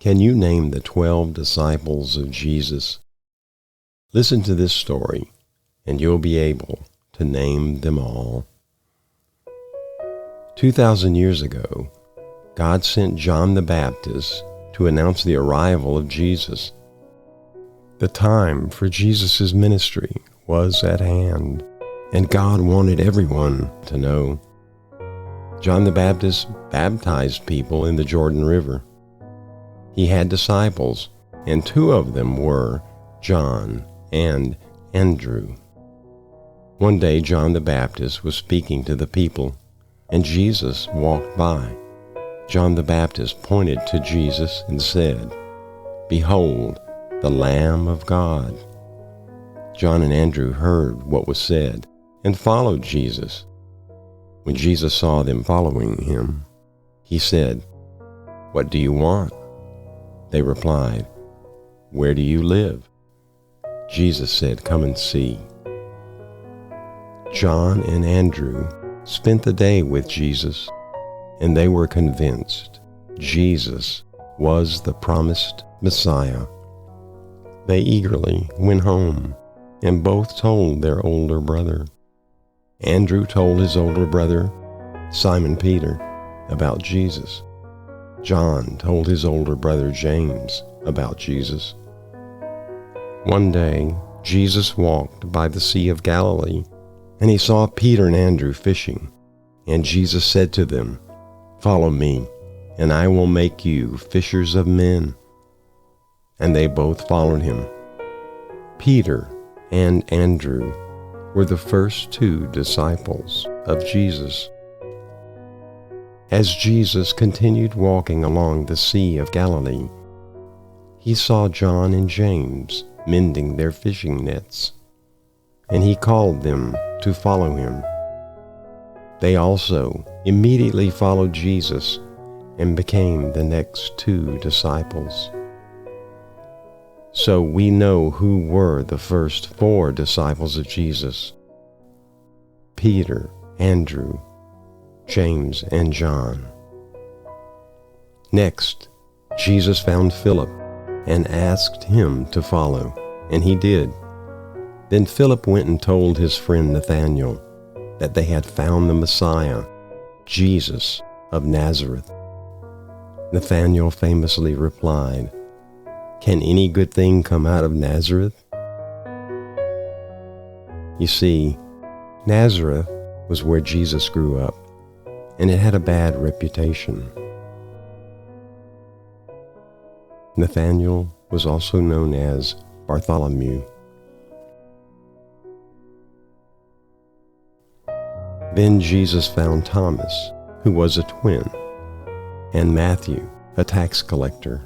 Can you name the 12 disciples of Jesus? Listen to this story, and you'll be able to name them all. 2,000 years ago, God sent John the Baptist to announce the arrival of Jesus. The time for Jesus' ministry was at hand, and God wanted everyone to know. John the Baptist baptized people in the Jordan River. He had disciples, and 2 of them were John and Andrew. One day John the Baptist was speaking to the people, and Jesus walked by. John the Baptist pointed to Jesus and said, "Behold, the Lamb of God." John and Andrew heard what was said and followed Jesus. When Jesus saw them following him, he said, "What do you want?" They replied, "Where do you live?" Jesus said, "Come and see." John and Andrew spent the day with Jesus, and they were convinced Jesus was the promised Messiah. They eagerly went home, and both told their older brother. Andrew told his older brother, Simon Peter, about Jesus. John told his older brother James about Jesus. One day, Jesus walked by the Sea of Galilee, and he saw Peter and Andrew fishing. And Jesus said to them, "Follow me, and I will make you fishers of men." And they both followed him. Peter and Andrew were the first 2 disciples of Jesus. As Jesus continued walking along the Sea of Galilee, he saw John and James mending their fishing nets, and he called them to follow him. They also immediately followed Jesus and became the next 2 disciples. So we know who were the first 4 disciples of Jesus: Peter, Andrew, James, and John. Next, Jesus found Philip and asked him to follow, and he did. Then Philip went and told his friend Nathanael that they had found the Messiah, Jesus of Nazareth. Nathanael famously replied, "Can any good thing come out of Nazareth?" You see, Nazareth was where Jesus grew up, and it had a bad reputation. Nathanael was also known as Bartholomew. Then Jesus found Thomas, who was a twin, and Matthew, a tax collector.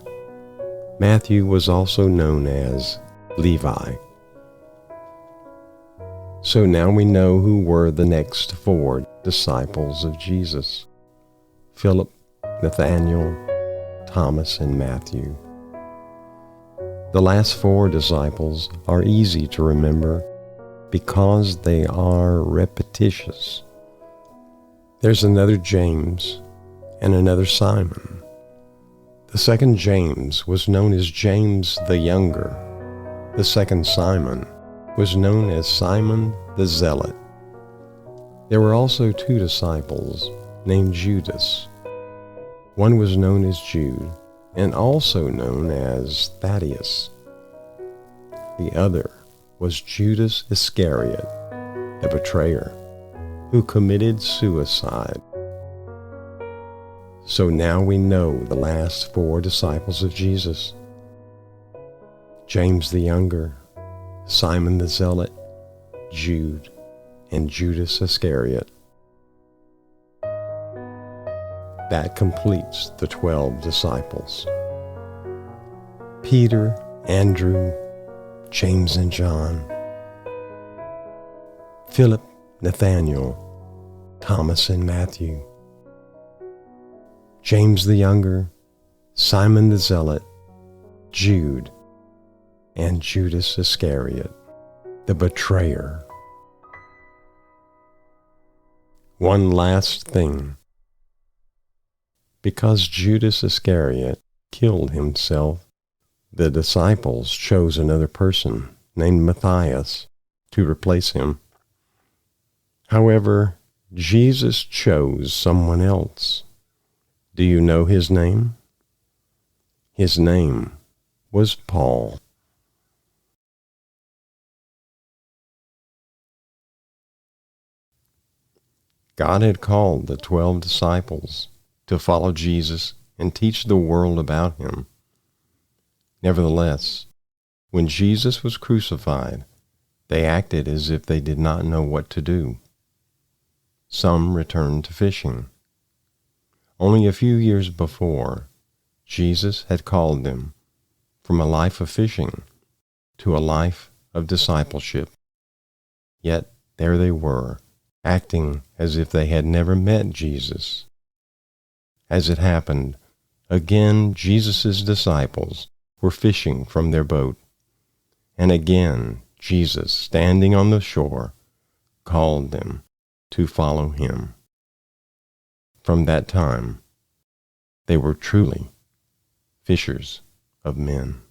Matthew was also known as Levi. So now we know who were the next 4 disciples of Jesus: Philip, Nathanael, Thomas, and Matthew. The last 4 disciples are easy to remember because they are repetitious. There's another James and another Simon. The second James was known as James the Younger. The second Simon was known as Simon the Zealot. There were also 2 disciples named Judas. One was known as Jude and also known as Thaddaeus. The other was Judas Iscariot, a betrayer, who committed suicide. So now we know the last 4 disciples of Jesus: James the Younger, Simon the Zealot, Jude, and Judas Iscariot. That completes the 12 disciples: Peter, Andrew, James and John, Philip, Nathanael, Thomas and Matthew, James the Younger, Simon the Zealot, Jude, and Judas Iscariot, the betrayer. One last thing. Because Judas Iscariot killed himself, the disciples chose another person named Matthias to replace him. However, Jesus chose someone else. Do you know his name? His name was Paul. God had called the 12 disciples to follow Jesus and teach the world about him. Nevertheless, when Jesus was crucified, they acted as if they did not know what to do. Some returned to fishing. Only a few years before, Jesus had called them from a life of fishing to a life of discipleship. Yet there they were, acting as if they had never met Jesus. As it happened, again Jesus' disciples were fishing from their boat, and again Jesus, standing on the shore, called them to follow him. From that time, they were truly fishers of men.